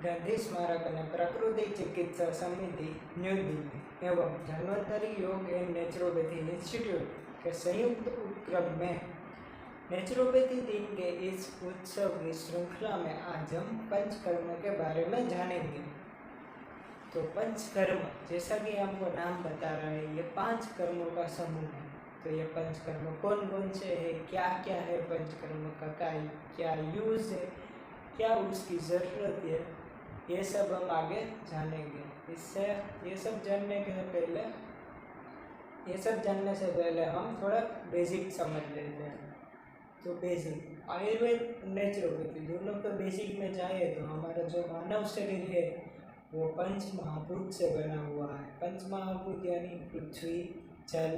गांधी स्मारक અને प्राकृतिक चिकित्सा समिति न्यू दिल्ली एवं धन्वंतरी योग एंड नेचुरोपैथी इंस्टीट्यूट के संयुक्त उपक्रम में नेचुरोपैथी दिन के इस उत्सव की श्रृंखला में आज हम पंचकर्म के बारे में जानेंगे। तो पंचकर्म, जैसा कि हमको नाम बता रहा है, ये 5 कर्मों का समूह है। तो ये पंचकर्म कौन कौन से है, क्या क्या है पंचकर्म का, क्या यूज है, क्या उसकी ज़रूरत है, ये सब हम आगे जानेंगे। इससे ये सब जानने से पहले हम थोड़ा बेसिक समझ लेते हैं। तो बेसिक आयुर्वेद नेचुरोपैथी दोनों तो बेसिक में जाए तो हमारा जो मानव शरीर है वो पंच महाभूत से बना हुआ है। पंच महाभूत यानी पृथ्वी, जल,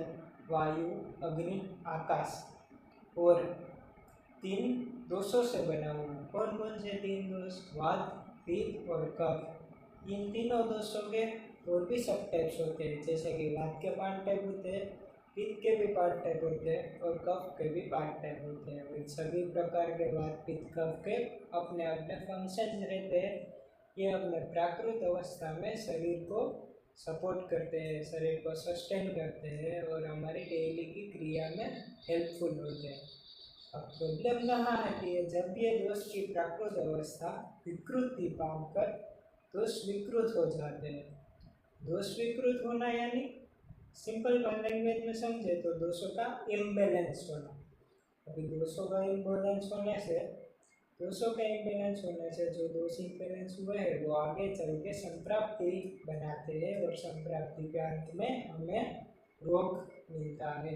वायु, अग्नि, आकाश और 3 दोषों से बना हुआ है। कौन कौन से 3 दोष? वात, पित्त और कफ। इन तीनों दोषों के और भी सब टाइप्स होते हैं, जैसे कि वात के 5 टाइप होते हैं, पित्त के भी 5 टाइप होते हैं और कफ के भी 5 टाइप होते हैं। इन सभी प्रकार के वात, पित्त, कफ के अपने अपने फंक्शन रहते हैं। ये अपने प्राकृत अवस्था में शरीर को सपोर्ट करते हैं, शरीर को सस्टेन करते हैं और हमारी डेली की क्रिया में हेल्पफुल होते हैं। अब प्रॉब्लम कहाँ आती है? जब ये दोष की प्राकृत अवस्था विकृति पाकर दोष विकृत हो जाते हैं। दोष विकृत होना यानी सिंपल लैंग्वेज में समझे तो दोषों का इम्बैलेंस होना। अभी दोषों का इम्बैलेंस होने से जो दोष इम्बैलेंस हुए हैं वो आगे चल के संप्राप्ति बनाते हैं और संप्राप्ति के अंत में हमें रोग मिलता है।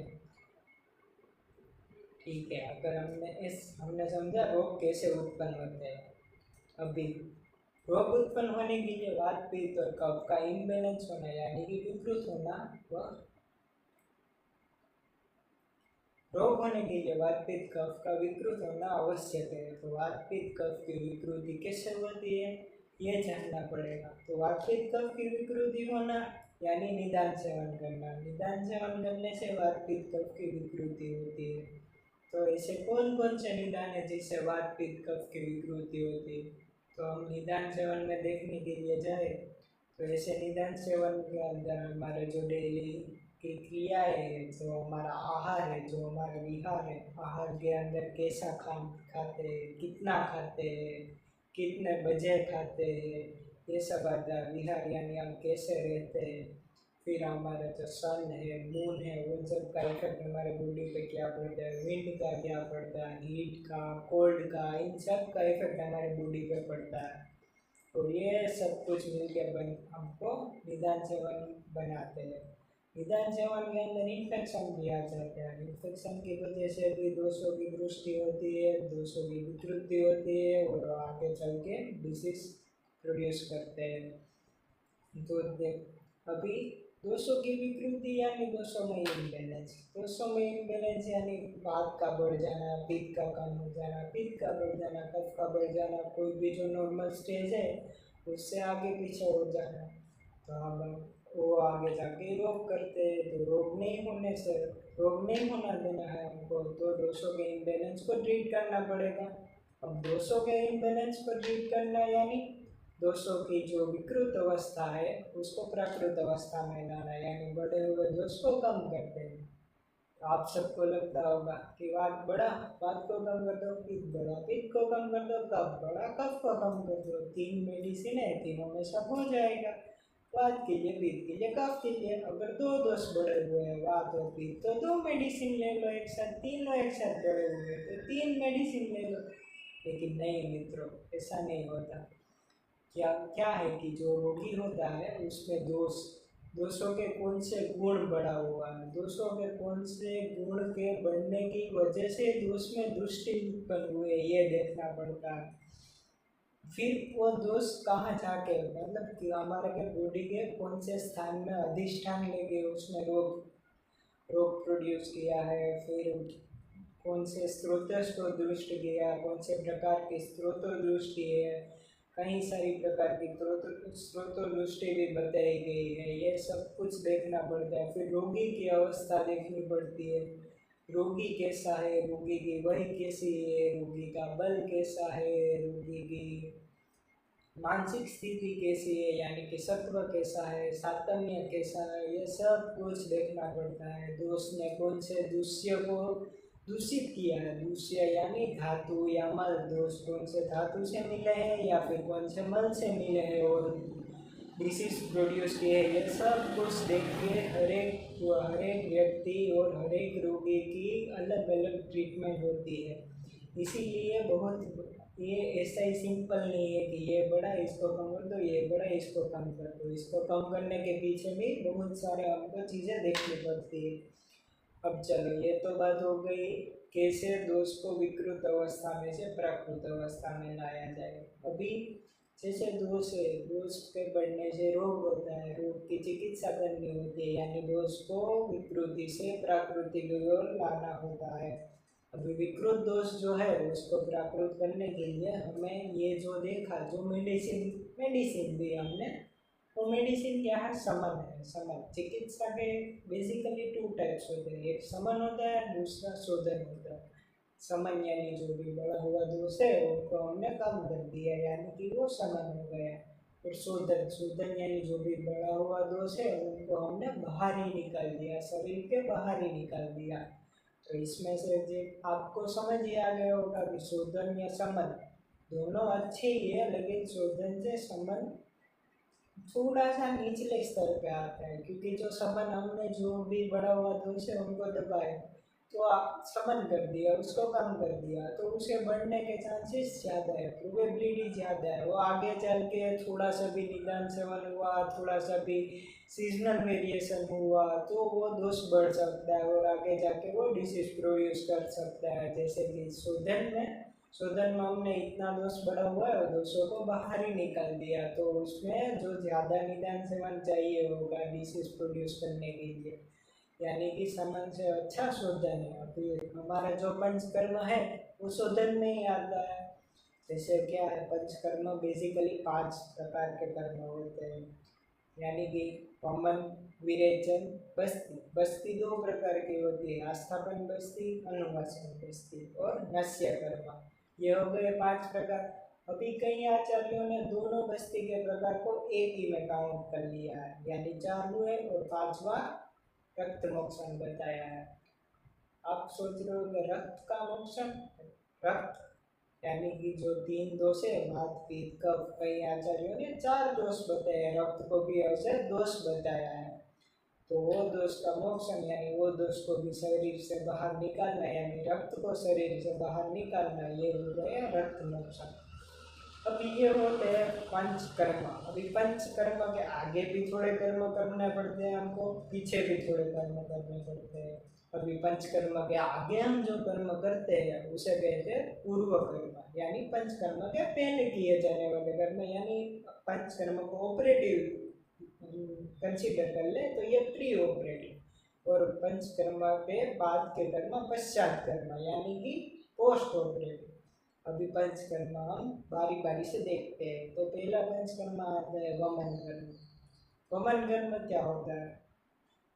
ठीक है, अगर हमने समझा रोग कैसे उत्पन्न होते हैं। अभी रोग उत्पन्न होने के लिए वात, पित्त और कफ का इम्बैलेंस होना यानी कि विकृत होना, वह रोग होने के लिए वात, पित्त, कफ का विकृत होना आवश्यक है। तो वात, पित्त, कफ की विकृति कैसे होती है ये जानना पड़ेगा। तो वात, पित्त, कफ की विकृति होना यानी निदान सेवन करना। निदान सेवन करने से वात, पित्त, कफ की विकृति होती है। तो ऐसे कौन कौन से निदान है जिससे वात, पित्त, कफ की विकृति होती है? तो हम निदान सेवन में देखने के लिए जाए तो ऐसे निदान सेवन के अंदर हमारे जो डेली की क्रिया है, जो हमारा आहार है, जो हमारा विहार है, आहार के अंदर कैसा खाते हैं, कितना खाते हैं, कितने बजे खाते हैं, ये सब आता है। विहार यानी हम कैसे रहते हैं। फिर हमारा जो सन है, मून है, वो सब का इफेक्ट हमारे बॉडी पे क्या पड़ता है, विंड का क्या पड़ता है, हीट का, कोल्ड का, इन सब का इफेक्ट हमारे बॉडी पे पड़ता है। तो ये सब कुछ मिलकर हमको निदान सेवन बनाते हैं। निदान सेवन के अंदर इन्फेक्शन भी आ जाते हैं। इन्फेक्शन की वजह से भी दोषों की वृष्टि होती है, दोषों की विकृति होती है और आगे चल के डिसीज प्रोड्यूस करते हैं। तो अभी दोषों की विकृति यानी दोषों में इम्बैलेंस। दोषों में इम्बैलेंस यानी वात का बढ़ जाना, पित्त का कम हो जाना, पित्त का बढ़ जाना, कफ का बढ़ जाना, कोई भी जो नॉर्मल स्टेज है उससे आगे पीछे हो जाना। तो हम वो आगे जाके रोग करते हैं। तो रोग नहीं होना देना है हमको, तो दोषों के इम्बैलेंस को ट्रीट करना पड़ेगा। अब दोषों के इम्बैलेंस को ट्रीट करना यानी दोषों की जो विकृत अवस्था है उसको प्राकृत अवस्था में लाना, यानी बढ़े हुए दोष को कम करते हैं। तो आप सबको लगता होगा कि वात को कम कर दो, पित्त बड़ा, पित्त को कम कर दो, कफ बड़ा, कफ को कम कर दो। 3 मेडिसिन है, तीनों में सब हो जाएगा। वात के लिए, पित्त के लिए, कफ के लिए। अगर 2 दोष बढ़े हुए हैं, वात और पित्त, तो 2 मेडिसिन ले लो एक साथ। तीनों एक साथ बढ़े हुए हैं तो 3 मेडिसिन ले लो। लेकिन नहीं मित्रों, ऐसा नहीं होता। क्या है कि जो रोगी होता है उसमें दोषों के कौन से गुण बढ़ा हुआ है, दोषों के कौन से गुण के बढ़ने की वजह से दोष में दृष्टि उत्पन्न हुए, ये देखना पड़ता है। फिर वो दोष कहाँ जाके, मतलब कि हमारे के बॉडी के कौन से स्थान में अधिष्ठान लेके उसने रोग प्रोड्यूस किया है, फिर कौन से स्रोत को दृष्टि किया, कौन से प्रकार की स्रोत दृष्टि है, कई सारी प्रकार की स्रोत दृष्टि भी बताई गई है। ये सब कुछ देखना पड़ता है। फिर रोगी की अवस्था देखनी पड़ती है, रोगी कैसा है, रोगी की वही कैसी है, रोगी का बल कैसा है, रोगी की मानसिक स्थिति कैसी है, यानी कि सत्व कैसा है, सातम्य कैसा है, ये सब कुछ देखना पड़ता है। दोष ने कौन से दूष्य को दूषित किया है, दूष्य यानी धातु या मल, दोष कौन से धातु से मिले हैं या फिर कौन से मल से मिले हैं और डिसीज प्रोड्यूस किए, ये सब कुछ देख के हर एक व्यक्ति और हर एक रोगी की अलग अलग ट्रीटमेंट होती है। इसीलिए बहुत ये ऐसा ही सिंपल नहीं है कि ये बड़ा इसको कम कर दो, ये बड़ा इसको कम कर दो। इसको कम करने के पीछे भी बहुत सारे हमको चीज़ें देखनी पड़ती है। अब चलो, ये तो बात हो गई कैसे दोष को विकृत अवस्था में से प्राकृत अवस्था में लाया जाए। अभी जैसे दोष है, दोष के बढ़ने से रोग होता है, रोग की चिकित्सा करनी होती है, यानी दोष को विकृति से प्राकृतिक की ओर लाना होता है। अभी विकृत दोष जो है उसको प्राकृत करने के लिए हमें ये जो देखा, जो मेडिसिन दी हमने, वो मेडिसिन क्या है, समन है। समन चिकित्सा के बेसिकली 2 टाइप्स होते हैं, एक समन होता है, दूसरा शोधन होता है। समन यानी जो भी बड़ा हुआ दोष है उनको हमने कम कर दिया, यानी कि वो समन हो गया। और शोधन, शोधन यानी जो भी बड़ा हुआ दोष है उनको हमने बाहर ही निकाल दिया, शरीर के बाहर ही निकाल दिया। तो इसमें से जो आपको समझ ही आ गया होगा कि शोधन या समन दोनों अच्छे ही है, लेकिन शोधन से समन थोड़ा सा निचले स्तर पे आता है, क्योंकि जो समन हमने जो भी बड़ा हुआ दोष है उनको दबाए, तो आप समन कर दिया, उसको कम कर दिया, तो उसे बढ़ने के चांसेस ज़्यादा है, प्रोबेबिलिटी ज़्यादा है। वो आगे चल के थोड़ा सा भी निदान सेवन हुआ, थोड़ा सा भी सीजनल वेरिएशन हुआ, तो वो दोष बढ़ सकता है और आगे जाके वो डिसीज प्रोड्यूस कर सकता है। जैसे कि शोधन में हमने इतना दोष बढ़ा हुआ है, दोषों को बाहर ही निकाल दिया, तो उसमें जो ज़्यादा निदान सेवन चाहिए होगा डिसीज प्रोड्यूस करने के लिए, यानी कि समन से अच्छा शोधन है। अभी हमारा जो पंचकर्म है वो शोधन में ही आता है। जैसे क्या है, पंचकर्म बेसिकली 5 प्रकार के कर्म होते हैं, यानी कि वमन, विरेचन, बस्ती। बस्ती 2 प्रकार की होती है, आस्थापन बस्ती, अनुवासन बस्ती और नस्य कर्म। ये हो गए 5 प्रकार। अभी कई आचार्यों ने दोनों बस्ती के प्रकार को एक ही में काउंट कर लिया है, यानी 4 हुए और 5वां रक्त मोक्षण बताया है। आप सोच रहे हो कि रक्त का मोक्षण, रक्त यानी कि जो 3 दोष है, वात, पित्त, कफ, कई आचार्यों ने 4 दोष बताए, रक्त को भी ऐसे दोष बताया है। तो वो दोष का मोक्षण यानी वो दोष को भी शरीर से बाहर निकालना, यानी रक्त को शरीर से बाहर निकालना, ये हो गया रक्त मोक्षण। अभी ये होते हैं पंचकर्म। अभी पंचकर्म के आगे भी थोड़े कर्म करने पड़ते हैं हमको, पीछे भी थोड़े कर्म करने पड़ते हैं। अभी पंचकर्म के आगे हम जो कर्म करते हैं उसे कहते हैं पूर्व कर्म, यानी पंचकर्म के पहले किए जाने वाले कर्म, यानी पंचकर्म को ऑपरेटिव कंसीडर कर ले तो ये प्री ऑपरेटिव, और पंचकर्म के बाद के कर्म पश्चात कर्म, यानी कि पोस्ट ऑपरेटिव। अभी पंचकर्म हम बारी बारी से देखते हैं। तो पहला पंचकर्म आता है वमन कर्म। वमन कर्म क्या होता है?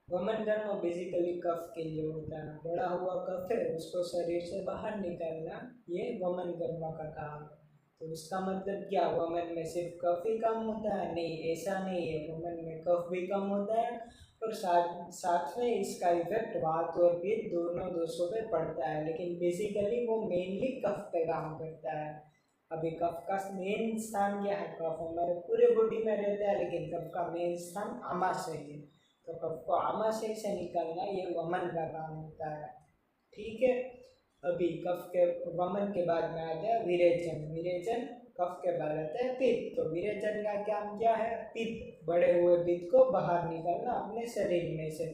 वमन कर्म बेसिकली कफ के लिए होता है, बड़ा हुआ कफ है उसको शरीर से बाहर निकालना, ये वमन कर्म का काम है। तो इसका मतलब क्या, वमन में सिर्फ कफ ही कम होता है? नहीं, ऐसा नहीं है, वमन में कफ भी कम होता है और साथ में इसका इफेक्ट वात और पित्त दोनों दोषों पे पड़ता है, लेकिन बेसिकली वो मेनली कफ पे काम करता है। अभी कफ का मेन स्थान क्या है? कफ हमारे पूरे बॉडी में रहता है, लेकिन कफ का मेन स्थान आमाशय है, तो कफ को आमाशय से निकालना ये वमन का काम होता है। ठीक है। अभी कफ के वमन के बाद में आता है विरेचन। विरेचन कफ के बाद आता है पित्त। तो विरेचन का काम क्या है? पित्त, बड़े हुए पित्त को बाहर निकालना अपने शरीर में से।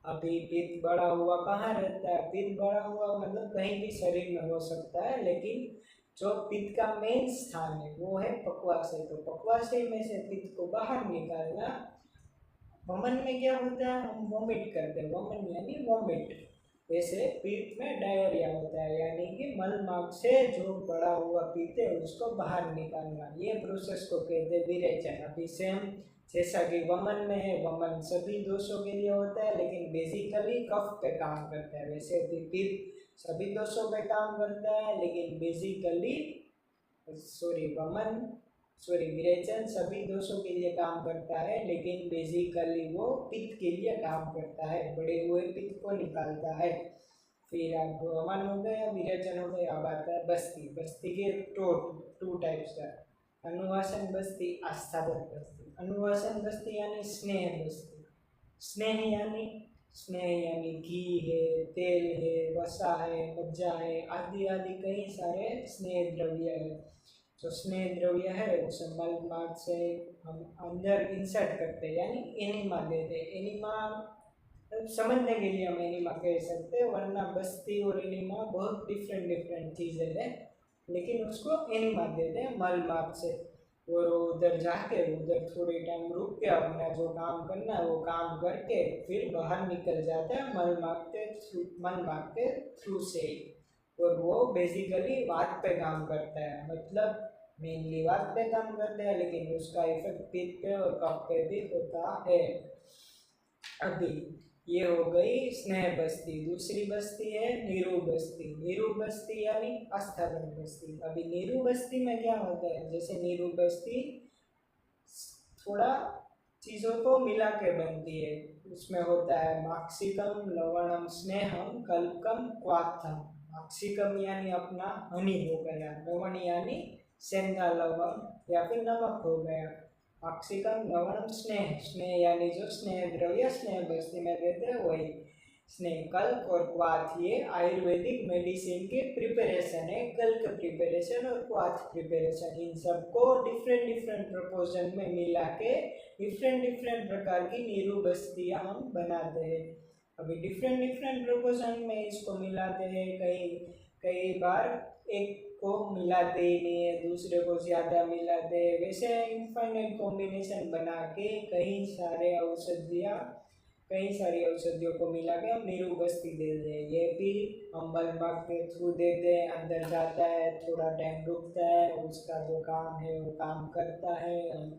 अभी पित्त बड़ा हुआ कहाँ रहता है? पित्त बड़ा हुआ मतलब कहीं भी शरीर में हो सकता है, लेकिन जो पित्त का मेन स्थान है वो है पक्वाशय। तो पक्वाशय में से पित्त को बाहर निकालना। वमन में क्या होता है? हम वॉमिट करते हैं, वमन यानी वॉमिट। वैसे पित्त में डायरिया होता है, यानी कि मल मार्ग से जो बड़ा हुआ पित्त है उसको बाहर निकालना, ये प्रोसेस को कहते हैं विरेचन। अभी सेम जैसा कि वमन में है, वमन सभी दोषों के लिए होता है, लेकिन बेसिकली कफ पे काम करता है। वैसे भी पित्त सभी दोषों पे काम करता है, लेकिन बेसिकली वमन सॉरी विरेचन सभी दोषों के लिए काम करता है, लेकिन बेसिकली वो पित्त के लिए काम करता है, बढ़े हुए पित्त को निकालता है। फिर अब अमन हो गया, विरेचन हो गया, अब आता है बस्ती। बस्ती के टू टाइप्स का, अनुवासन बस्ती, आस्थापन बस्ती। अनुवासन बस्ती यानी स्नेह बस्ती। स्नेह यानी घी है, तेल है, वसा है, मज्जा है, आदि आदि कई सारे स्नेह द्रव्य है। जो स्नेह द्रव्य है उसे मल मार्ग से हम अंदर इंसर्ट करते हैं, यानी एनिमा देते हैं। एनिमा समझने के लिए हम एनिमा कह सकते हैं, वरना बस्ती और एनिमा बहुत डिफरेंट चीज़ें हैं, लेकिन उसको एनिमा देते हैं मल मार्ग से। और उधर जाके उधर थोड़ी टाइम रुक के अपना जो काम करना है वो काम करके फिर बाहर निकल जाता है मल मार्ग के थ्रू से। और वो बेसिकली वात पे काम करता है, मतलब मेनली वात पे काम करता है, लेकिन उसका इफेक्ट पित्त पे और कफ पे भी होता है। अभी ये हो गई स्नेह बस्ती। दूसरी बस्ती है नीरू बस्ती। नीरू बस्ती यानी आस्थापन बस्ती। अभी नीरू बस्ती में क्या होता है, जैसे नीरू बस्ती थोड़ा चीज़ों को मिला के बनती है। उसमें होता है माक्सिकम, लवणम, स्नेहम, कल्पकम, क्वाथम। माक्सिकम यानी अपना हनी हो गया, लवण यानी सेंधा लवण या फिर नमक हो गया। माक्सिकम, लवणम, स्नेह यानी जो स्नेह द्रव्य स्नेह बस्ती में देते हैं वही। स्नेह, कल्प और क्वाथ ये आयुर्वेदिक मेडिसिन के प्रिपरेशन है। कल्प प्रिपरेशन और क्वाथ प्रिपरेशन, इन सबको डिफरेंट प्रपोर्शन में मिला के डिफरेंट प्रकार की नीरू बस्तियाँ हम बनाते हैं। अभी डिफरेंट प्रपोर्शन में इसको मिलाते हैं। कई बार एक को मिलाते ही नहीं है, दूसरे को ज़्यादा मिलाते हैं, वैसे इनफाइनाइट कॉम्बिनेशन बना के कई सारी औषधियों को मिला के हम नीरू बस्ती दे दें। ये भी हम मल मार्ग के थ्रू दे दें, अंदर जाता है, थोड़ा टाइम रुकता है, उसका जो काम है वो काम करता है, हम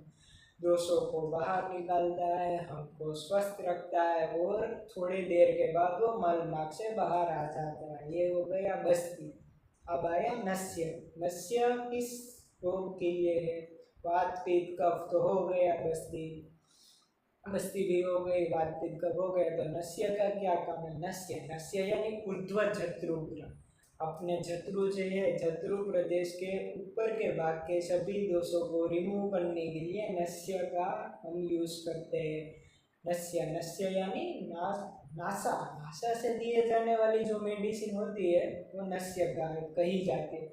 दोषों को बाहर निकालता है, हमको स्वस्थ रखता है, और थोड़ी देर के बाद वो मल मार्ग से बाहर आ जाता है। ये हो गया बस्ती। अब आया नस्य। नस्य किस रोग के लिए है? वात पित्त कफ तो हो गया, बस्ती भी हो गई, वात पित्त कफ हो गया, तो नस्य का क्या काम है? नस्य यानी ऊर्ध्व जत्रुग्र। अपने जत्रु जो है, जत्रु प्रदेश के ऊपर के भाग के सभी दोषों को रिमूव करने के लिए नस्य का हम यूज करते हैं। नस्य यानी नासा से दिए जाने वाली जो मेडिसिन होती है वो नस्य का कही जाती है।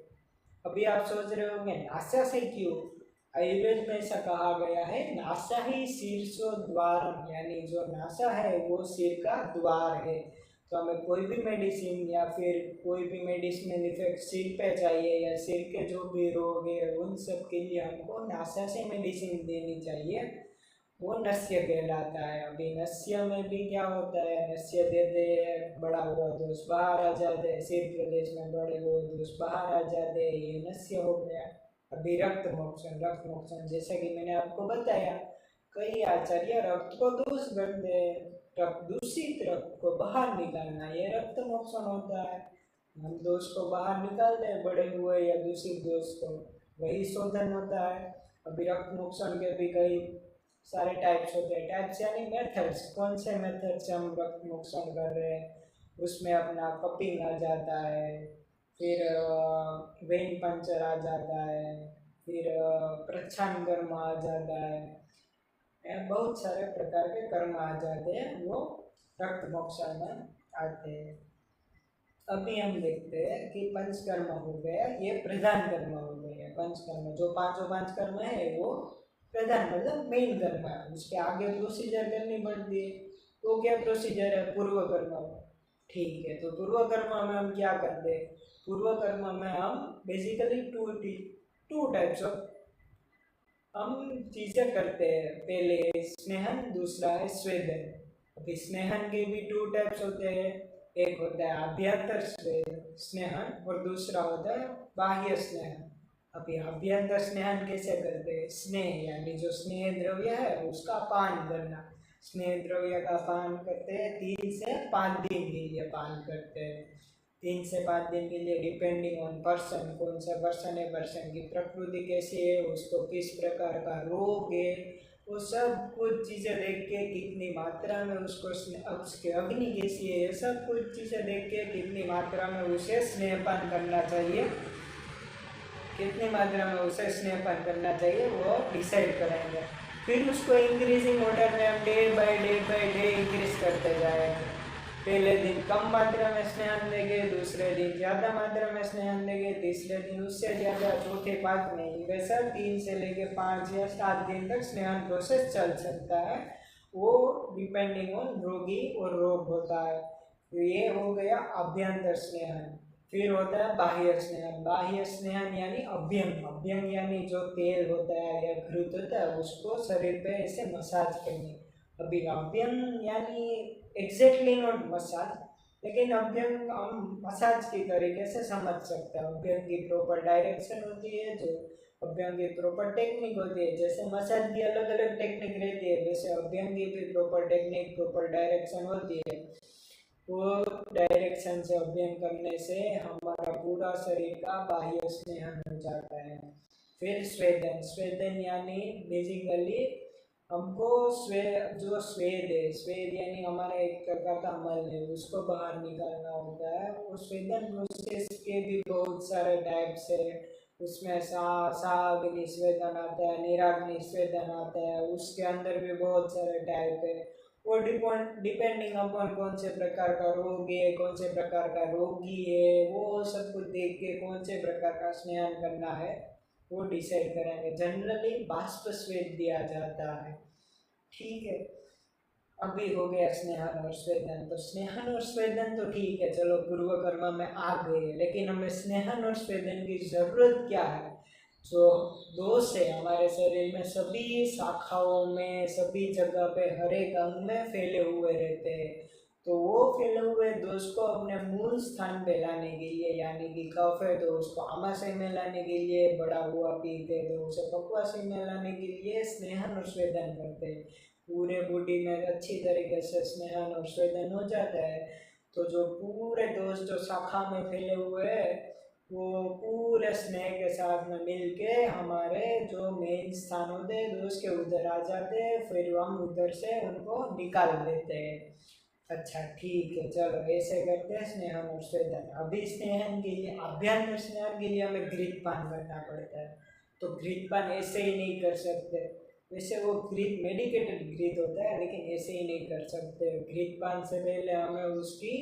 अभी आप सोच रहे होंगे नासा से क्यों? आयुर्वेद में ऐसा कहा गया है, नासा ही शीर्षो द्वार, यानी जो नासा है वो सिर का द्वार है। तो हमें कोई भी मेडिसिन या फिर कोई भी मेडिसिनल इफेक्ट सिर पे चाहिए, या सिर के जो भी रोग है उन सब के लिए हमको नासा से मेडिसिन देनी चाहिए, वो नस्य कहलाता है। अभी नस्य में भी क्या होता है, नस्य देते हैं, बड़ा हुआ दोष बाहर आ जाते हैं, सिर प्रदेश में बड़े हुए दोष बाहर आ जाते हैं, ये नस्य हो गया। अभी रक्त मोक्षण जैसे कि मैंने आपको बताया, कई आचार्य रक्त को दोष करते हैं, दूषित रक्त को बाहर निकालना, ये रक्त मोक्षण होता है। हम दोष को बाहर निकालते हैं, बड़े हुए या दूषित दोष को, वही शोधन होता है। अभी रक्त मोक्षण के भी कई सारे टाइप्स होते हैं। टाइप्स यानी मेथड्स, कौन से मेथड से हम रक्त मोक्षण कर रहे हैं, उसमें अपना कपिंग आ जाता है, फिर वेन पंचर आ जाता है, फिर प्रच्छन्न कर्म आ जाता है, बहुत सारे प्रकार के कर्म आ जाते हैं, वो रक्त मोक्षण में आते हैं। अभी हम देखते हैं कि पंचकर्म हो गया, ये प्रधान कर्म हो गया। पंचकर्म जो पांच कर्म है वो प्रधान मतलब मेन कर्म है, उसके आगे प्रोसीजर करनी पड़ती है। तो क्या प्रोसीजर है? पूर्व कर्म। ठीक है, तो पूर्व कर्म में हम क्या करते हैं? पूर्व कर्म में हम बेसिकली टू टाइप्स ऑफ हम चीज़ें करते हैं। पहले स्नेहन, दूसरा है स्वेदन। अभी स्नेहन के भी टू टाइप्स होते हैं, एक होता है अभ्यंतर स्नेहन और दूसरा होता है बाह्य स्नेहन। अभी अभ्यंतर स्नेहन कैसे करते हैं? स्नेह यानी जो स्नेह द्रव्य है उसका पान करना। स्नेह द्रव्य का पान करते हैं 3 से 5 दिन के लिए पान करते हैं। 3 से 5 दिन के लिए, डिपेंडिंग ऑन पर्सन, कौन सा पर्सन है, पर्सन की प्रकृति कैसी है, उसको किस प्रकार का रोग है, वो सब कुछ चीज़ें देख के कितनी मात्रा में उसको उसकी अग्नि कैसी है, ये सब कुछ चीज़ें देख के कितनी मात्रा में उसे स्नेहपान करना चाहिए, कितनी मात्रा में उसे स्नेहपान करना चाहिए वो डिसाइड करेंगे। फिर उसको इंक्रीजिंग ऑर्डर में हम डे बाय डे इंक्रीज करते जाएंगे। पहले दिन कम मात्रा में स्नेहन देंगे, दूसरे दिन ज़्यादा मात्रा में स्नेहन देंगे, तीसरे दिन उससे ज़्यादा, चौथे 5 वैसा 3 से लेके 5 या 7 दिन तक स्नेहन प्रोसेस चल सकता है। वो डिपेंडिंग ऑन रोगी और रोग होता है। तो ये हो गया अभ्यंतर स्नेहन। फिर होता है बाह्य स्नेहन। बाह्य स्नेहन यानी अभ्यंग। अभ्यंग यानी जो तेल होता है या घृत होता है उसको शरीर पे ऐसे मसाज करनी। अभी अभ्यंग यानी एग्जैक्टली नॉट मसाज, लेकिन अभ्यंग हम मसाज की तरीके से समझ सकते हैं। अभ्यंग की प्रॉपर डायरेक्शन होती है, जो अभ्यंग की प्रॉपर टेक्निक होती है। जैसे मसाज की अलग अलग टेक्निक रहती है, वैसे अभ्यंग की भी प्रॉपर टेक्निक, प्रॉपर डायरेक्शन होती है। वो डायरेक्शन से अभ्यंग करने से हमारा पूरा शरीर का बाह्य स्नेहन हो जाता है। फिर स्वेदन। स्वेदन यानी बेसिकली हमको जो स्वेद है, स्वेद यानी हमारा एक प्रकार का मल है, उसको बाहर निकालना होता है। वो स्वेदन प्रोसेस के भी बहुत सारे टाइप्स है। उसमें साग्नि स्वेदन आता है, निराग्नि स्वेदन आता है, उसके अंदर भी बहुत सारे टाइप है। वो डिपेंडिंग अपॉन कौन से प्रकार का रोग है, कौन से प्रकार का रोगी है, वो सब कुछ देख के कौन से प्रकार का स्नान करना है वो डिसाइड करेंगे। जनरली बाष्प स्वेद दिया जाता है। ठीक है, अभी हो गया स्नेहन और स्वेदन। तो स्नेहन और स्वेदन तो ठीक है, चलो पूर्व कर्म में आ गए, लेकिन हमें स्नेहन और स्वेदन की जरूरत क्या है? जो दोष है हमारे शरीर में, सभी शाखाओं में, सभी जगह पे, हर एक अंग में फैले हुए रहते हैं। तो वो फैले हुए दोष को अपने मूल स्थान पे लाने के लिए, यानी कि कफ है तो उसको आमाशय में लाने के लिए, बड़ा हुआ पीते तो उसे पक्वाशय में लाने के लिए स्नेहन और स्वेदन करते हैं। पूरे बॉडी में अच्छी तरीके से स्नेहन और स्वेदन हो जाता है, तो जो पूरे दोष जो शाखा में फैले हुए हैं वो पूरे स्नेह के साथ में मिलके हमारे जो मेन स्थान होते हैं दोष के उधर आ जाते हैं, फिर हम उधर से उनको निकाल देते हैं। अच्छा ठीक है, चलो ऐसे करते हैं स्नेहन और स्वेदन। अभी स्नेहन के लिए, अभ्यंतर स्नेहन के लिए हमें घृतपान करना पड़ता है। तो घृतपान ऐसे ही नहीं कर सकते, वैसे वो घृत मेडिकेटेड घृत होता है, लेकिन ऐसे ही नहीं कर सकते। घृतपान से पहले हमें उसकी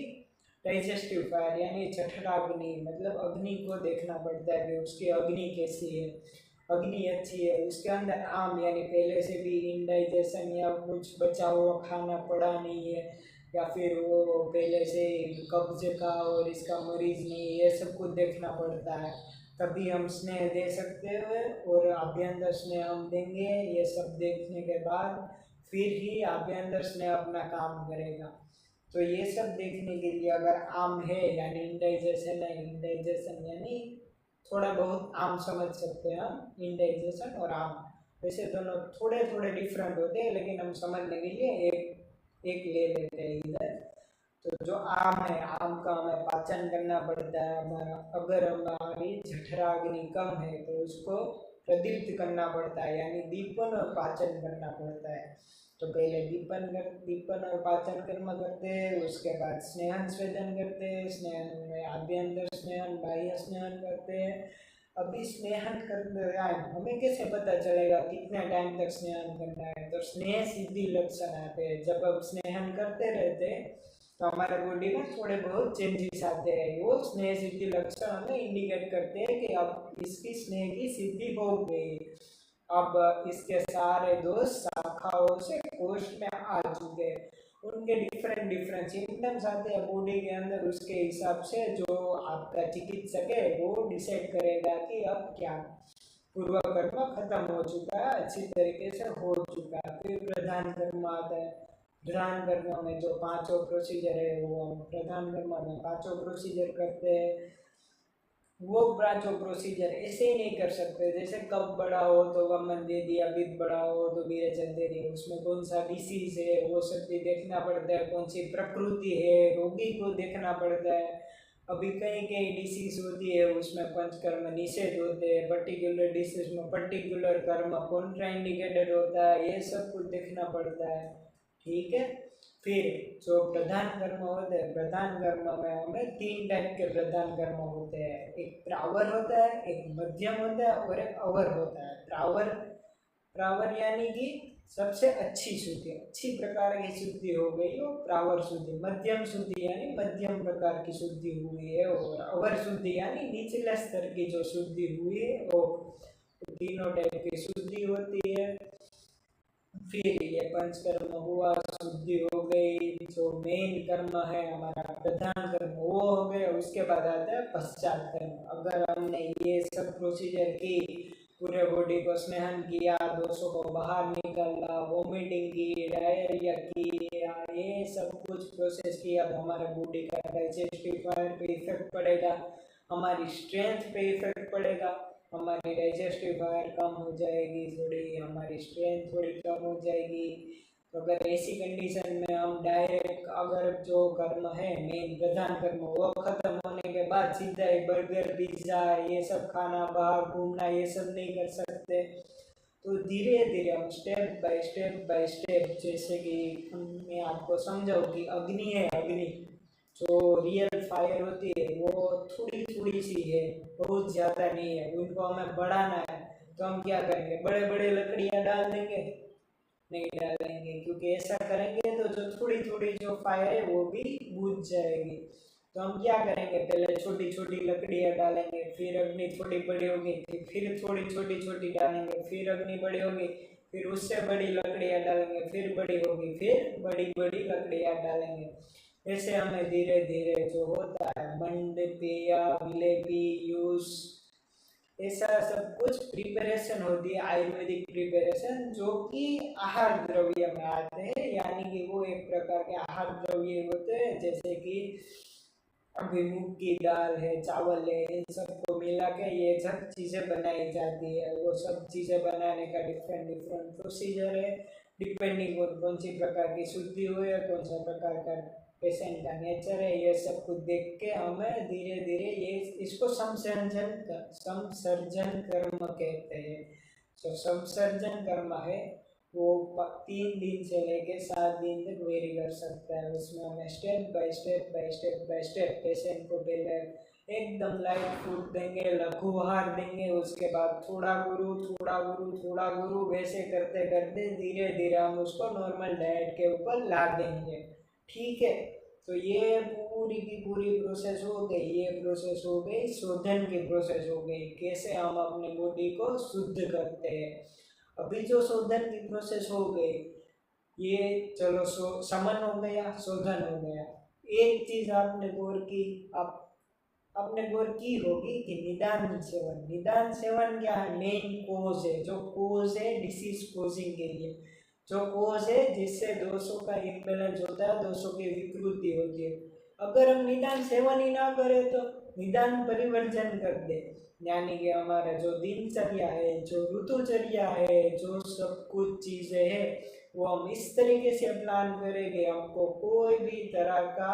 डाइजेस्टिव फायर यानी जठराग्नि, मतलब अग्नि को देखना पड़ता है कि उसकी अग्नि कैसी है। अग्नि अच्छी है, उसके अंदर आम यानी पहले से भी इनडाइजेशन या कुछ बचा हुआ खाना पड़ा नहीं है, या फिर वो पहले से कब्ज का और इसका मरीज नहीं, ये सब कुछ देखना पड़ता है, तभी हम स्नेह दे सकते हैं। और आभ्यंतर स्नेह हम देंगे। ये सब देखने के बाद फिर ही आभ्यंतर स्नेह अपना काम करेगा। तो ये सब देखने के लिए अगर आम है यानी इंडाइजेशन है, इंडाइजेशन यानी थोड़ा बहुत आम समझ सकते हैं हम, इंडाइजेशन और आम वैसे दोनों थोड़े थोड़े डिफरेंट होते हैं, लेकिन हम समझने के लिए एक ले लेते हैं इधर। तो जो आम है, आम का हमें पाचन करना पड़ता है। हमारा अगर हमारी जठराग्नि कम है तो उसको प्रदीप्त करना पड़ता है, यानी दीपन और पाचन करना पड़ता है। तो पहले दीपन और पाचन कर्म करते हैं, उसके बाद स्नेहन स्वेदन करते हैं। स्नेहन में आभ्यंतर स्नेहन, बाह्य स्नेहन करते हैं। अभी स्नेहन करते हैं, हमें कैसे पता चलेगा कितने टाइम तक स्नेहन करना है? तो स्नेह सिद्धि लक्षण आते हैं। जब हम स्नेहन करते रहते हैं तो हमारे बॉडी में थोड़े बहुत चेंजेस आते हैं। वो स्नेह सिद्धि लक्षण हमें इंडिकेट करते हैं कि अब इसकी स्नेह की सिद्धि हो गई, अब इसके सारे दोष शाखाओं से कोष में आ चुके। उनके डिफरेंट सिम्टम्स आते हैं बॉडी के अंदर, उसके हिसाब से जो आपका चिकित्सक है वो डिसाइड करेगा कि अब क्या पूर्व कर्म खत्म हो चुका है, अच्छी तरीके से हो चुका है। फिर प्रधान कर्म आता है। प्रधान कर्म में जो 5 प्रोसीजर है वो हम प्रधान कर्म में 5 प्रोसीजर करते हैं। वो ब्रांच ऑफ प्रोसीजर ऐसे ही नहीं कर सकते, जैसे कब बड़ा हो तो वमन दे दिया, विद बड़ा हो तो विरेचन दे दिया। उसमें कौन सा डिसीज है वो सब भी देखना पड़ता है, कौन सी प्रकृति है रोगी को देखना पड़ता है। अभी कई कई डिसीज होती है उसमें पंचकर्म निषेध होते हैं, पर्टिकुलर डिसीज में पर्टिकुलर कर्म कॉन्ट्राइंडिकेटेड होता है, ये सब कुछ देखना पड़ता है। ठीक है, फिर जो प्रधान कर्म होते हैं, प्रधान कर्म में हमें 3 टाइप के प्रधान कर्म होते हैं, एक प्रावर होता है, एक मध्यम होता है और एक अवर होता है। प्रावर प्रावर यानी कि सबसे अच्छी शुद्धि, अच्छी प्रकार की शुद्धि हो गई हो प्रावर शुद्धि। मध्यम शुद्धि यानी मध्यम प्रकार की शुद्धि हुई है, और अवर शुद्धि यानी निचले स्तर की जो शुद्धि हुई है वो तीनों टाइप की शुद्धि होती है। फिर ये पंचकर्म हुआ, शुद्धि हो गई, जो मेन कर्म है हमारा प्रधान कर्म वो हो गए, उसके बाद आता है पश्चात कर्म। अगर हमने ये सब प्रोसीजर की, पूरे बॉडी को स्नेहन किया, दोषों को बाहर निकाला, वोमिटिंग की, डायरिया की, ये सब कुछ प्रोसेस किया, तो हमारे बॉडी का डाइजेस्टिव फायर पे इफेक्ट पड़ेगा, हमारी स्ट्रेंथ पे इफेक्ट पड़ेगा, हमारी डाइजेस्टिव फायर कम हो जाएगी थोड़ी, हमारी स्ट्रेंथ थोड़ी कम हो जाएगी। तो अगर ऐसी कंडीशन में हम डायरेक्ट अगर जो कर्म है मेन प्रधान कर्म वो खत्म होने के बाद सीधा एक बर्गर पिज्ज़ा ये सब खाना, बाहर घूमना, ये सब नहीं कर सकते। तो धीरे धीरे हम स्टेप बाय स्टेप, जैसे कि मैं आपको समझाऊँ कि अग्नि है, अग्नि जो रियल फायर होती है वो थोड़ी थोड़ी सी है, बहुत ज़्यादा नहीं है, उनको हमें बढ़ाना है। तो हम क्या करेंगे, बड़े बड़े लकड़ियाँ डाल देंगे? नहीं डालेंगे, क्योंकि ऐसा करेंगे तो जो थोड़ी थोड़ी जो फायर है वो भी बुझ जाएगी। तो हम क्या करेंगे, पहले छोटी छोटी लकड़ियाँ डालेंगे, फिर अग्नि थोड़ी बड़ी होगी, फिर थोड़ी छोटी छोटी डालेंगे, फिर अग्नि बड़ी होगी, फिर उससे बड़ी लकड़ियाँ डालेंगे, फिर बड़ी होगी, फिर बड़ी बड़ी लकड़ियाँ डालेंगे। ऐसे हमें धीरे धीरे जो होता है मंड पेया विलेपी यूज, ऐसा सब कुछ प्रिपरेशन होती है, आयुर्वेदिक प्रिपरेशन, जो कि आहार द्रव्य में आते हैं, यानी कि वो एक प्रकार के आहार द्रव्य होते हैं, जैसे कि अभी मूंग की दाल है, चावल है, इन सबको मिला के ये सब चीज़ें बनाई जाती है। वो सब चीज़ें बनाने का डिफरेंट डिफरेंट प्रोसीजर है, डिपेंडिंग ऑन कौन सी प्रकार की शुद्धि हुई है, कौन सा प्रकार का पेशेंट का नेचर है, ये सब कुछ देख के हमें धीरे धीरे ये इसको संसर्जन कर्म कहते हैं। जो संसर्जन कर्म है वो 3 दिन से लेके 7 दिन तक वेरी कर सकता है। उसमें हमें स्टेप बाय स्टेप पेशेंट को पहले एकदम लाइट फूड देंगे, लघु आहार देंगे, उसके बाद थोड़ा गुरु थोड़ा गुरु थोड़ा गुरु, वैसे करते करते धीरे धीरे हम उसको नॉर्मल डाइट के ऊपर ला देंगे। ठीक है, तो ये पूरी की पूरी प्रोसेस हो गई, ये प्रोसेस हो गई शोधन की प्रोसेस हो गई, कैसे हम अपने बॉडी को शुद्ध करते हैं। अभी जो शोधन की प्रोसेस हो गई, ये चलो समन हो गया, शोधन हो गया। एक चीज आपने गौर की, आप आपने गौर की होगी कि निदान सेवन, निदान सेवन क्या है, मेन कोज है, जो कोज है डिसीज कोजिंग के लिए, जो कोज है जिससे दोषों का इम्बेलेंस होता है, दोषों की विकृति होती है। अगर हम निदान सेवन ही ना करें तो निदान परिवर्तन कर दे, यानी कि हमारा जो दिनचर्या है, जो ऋतुचर्या है, जो सब कुछ चीज़ें हैं वो हम इस तरीके से प्लान करेंगे, हमको कोई भी तरह का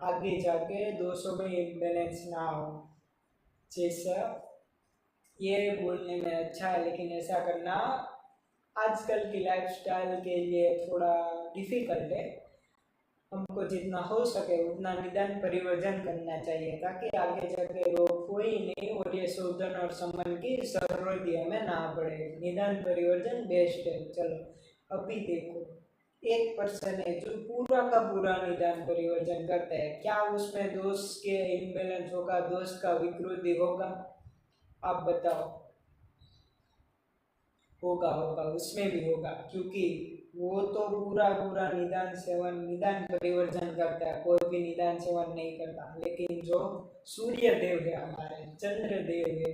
आगे जाके दोषों में इम्बेलेंस ना हो। जैसा ये बोलने में अच्छा है, लेकिन ऐसा करना आजकल की लाइफस्टाइल के लिए थोड़ा डिफिकल्ट है। हमको जितना हो सके उतना निदान परिवर्तन करना चाहिए, ताकि आगे जाके रोग कोई नहीं और ये शोधन और समन की जरूरत ही हमें ना पड़े। निदान परिवर्तन बेस्ट है। चलो अभी देखो, एक पर्सन है जो पूरा का पूरा निदान परिवर्तन करता है, क्या उसमें दोष के इम्बेलेंस होगा, दोष का विकृति होगा? आप बताओ। होगा होगा, उसमें भी होगा, क्योंकि वो तो पूरा पूरा निदान सेवन निदान परिवर्तन करता है, कोई भी निदान सेवन नहीं करता। लेकिन जो सूर्य देव है, हमारे चंद्र देव है,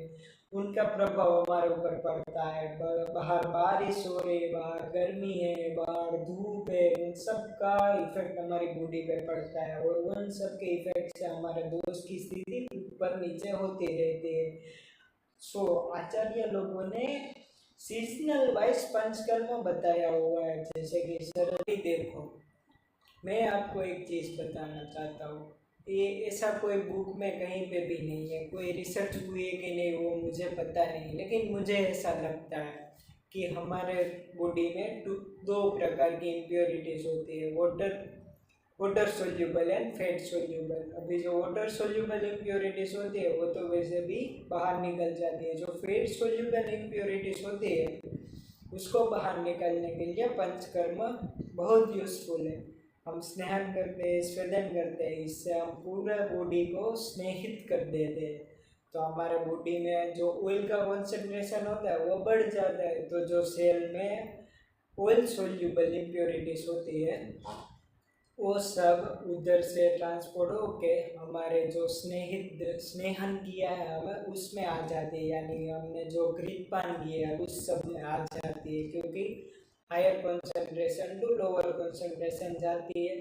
उनका प्रभाव हमारे ऊपर पड़ता है। बाहर बारिश हो रही है, बाहर गर्मी है, बाहर धूप है, उन सब का इफेक्ट हमारी बॉडी पे पड़ता है, और उन सब के इफेक्ट से हमारे दोस्त की स्थिति ऊपर नीचे होती रहती है। सो आचार्य लोगों ने सीजनल वाइज पंचकर्म बताया हुआ है, जैसे कि शरदी। देखो मैं आपको एक चीज बताना चाहता हूँ, ये ऐसा कोई बुक में कहीं पे भी नहीं है, कोई रिसर्च हुई है कि नहीं वो मुझे पता नहीं, लेकिन मुझे ऐसा लगता है कि हमारे बॉडी में दो प्रकार की इम्प्योरिटीज होती है, water soluble and fat soluble. अभी जो वाटर सोल्यूबल इम्प्योरिटीज होती है वो तो वैसे भी बाहर निकल जाती है, जो फैट सोल्यूबल इम्प्योरिटीज होती है उसको बाहर निकालने के लिए पंचकर्म बहुत यूजफुल है। हम स्नान करते हैं, स्वेदन करते हैं, इससे हम पूरा बॉडी को स्नेहित कर देते हैं, तो हमारे बॉडी में जो ऑयल का कॉन्सेंट्रेशन होता है वो बढ़ जाता है। तो जो सेल में ऑयल सोल्यूबल इम्प्योरिटीज होती है वो सब उधर से ट्रांसपोर्ट होके हमारे जो स्नेहन किया है हमें उसमें आ जाती है, यानी हमने जो ग्रीकपान किया है उस सब में आ जाती है, क्योंकि higher concentration to lower concentration जाती है।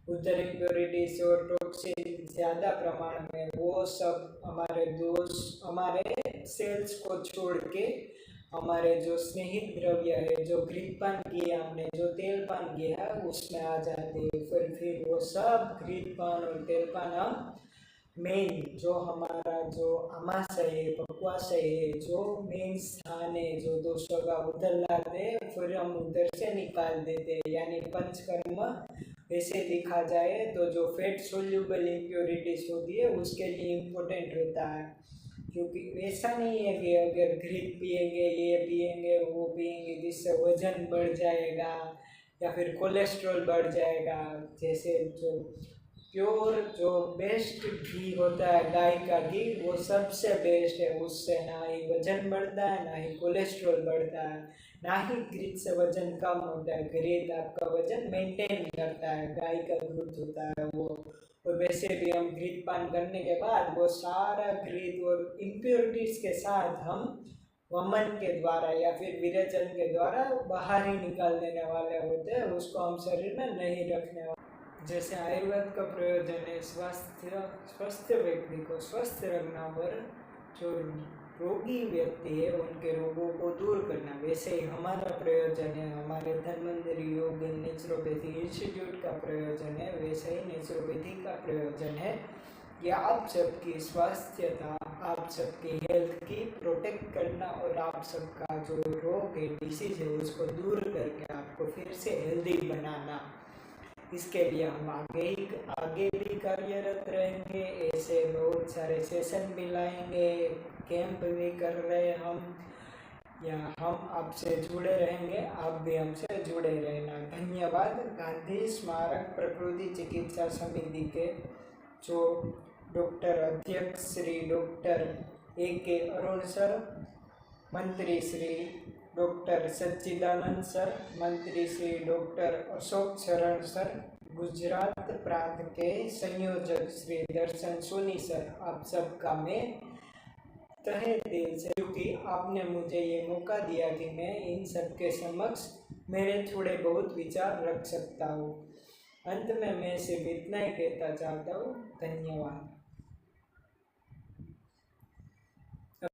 उधर इम्प्योरिटीज और टॉक्सिन ज़्यादा प्रमाण में वो सब हमारे सेल्स को छोड़ के हमारे जो स्नेहित द्रव्य है, जो घृतपान किया हमने, जो तेलपान किया है उसमें आ जाते हैं। फिर वो सब घृतपान और तेलपान हम मेन जो हमारा जो आमाशय है, पक्वाशय है, जो मेन स्थान है जो दोषों का उधर लाते हैं, फिर हम उधर से निकाल देते हैं। यानी पंचकर्म वैसे देखा जाए तो जो फैट सोल्यूबल इम्प्योरिटीज होती है उसके लिए इम्पोर्टेंट होता है, क्योंकि ऐसा नहीं है कि अगर घृत पिएंगे, ये पिएंगे, वो पिएंगे जिससे वजन बढ़ जाएगा या फिर कोलेस्ट्रॉल बढ़ जाएगा। जैसे जो प्योर जो बेस्ट घी होता है गाय का घी वो सबसे बेस्ट है, उससे ना ही वजन बढ़ता है ना ही कोलेस्ट्रॉल बढ़ता है, ना ही घृत से वजन कम होता है। घृत आपका वजन मेंटेन करता है, गाय का दूध होता है वो। और वैसे भी हम घृत पान करने के बाद वो सारा घृत और इम्प्योरिटीज के साथ हम वमन के द्वारा या फिर विरेचन के द्वारा बाहर ही निकाल देने वाले होते हैं, उसको हम शरीर में नहीं रखने वाले। जैसे आयुर्वेद का प्रयोजन है स्वस्थ व्यक्ति को स्वस्थ रखना और जो रोगी व्यक्ति है उनके रोगों को दूर करना, वैसे ही हमारा प्रयोजन है, हमारे धर्मेंद्र योग नेचुरोपैथी इंस्टीट्यूट का प्रयोजन है, वैसे ही नेचुरोपैथी का प्रयोजन है कि आप सबकी स्वास्थ्यता, आप सबकी हेल्थ की प्रोटेक्ट करना और आप सबका जो रोग है, डिसीज है, उसको दूर करके आपको फिर से हेल्दी बनाना। इसके लिए हम आगे भी कार्यरत रहेंगे, ऐसे बहुत सारे सेशन भी लाएंगे, कैंप भी कर रहे हैं हम, या हम आपसे जुड़े रहेंगे, आप भी हमसे जुड़े रहना। धन्यवाद। गांधी स्मारक प्रकृति चिकित्सा समिति के जो डॉक्टर अध्यक्ष Shri doctor A.K. Arun sir, मंत्री श्री डॉक्टर सच्चिदानंद सर, मंत्री श्री डॉक्टर अशोक शरण सर, गुजरात प्रांत के संयोजक श्री दर्शन सोनी सर, आप सबका मैं तहे दिल से, क्योंकि आपने मुझे ये मौका दिया कि मैं इन सब के समक्ष मेरे थोड़े बहुत विचार रख सकता हूँ। अंत में मैं सिर्फ इतना ही कहता चाहता हूँ, धन्यवाद।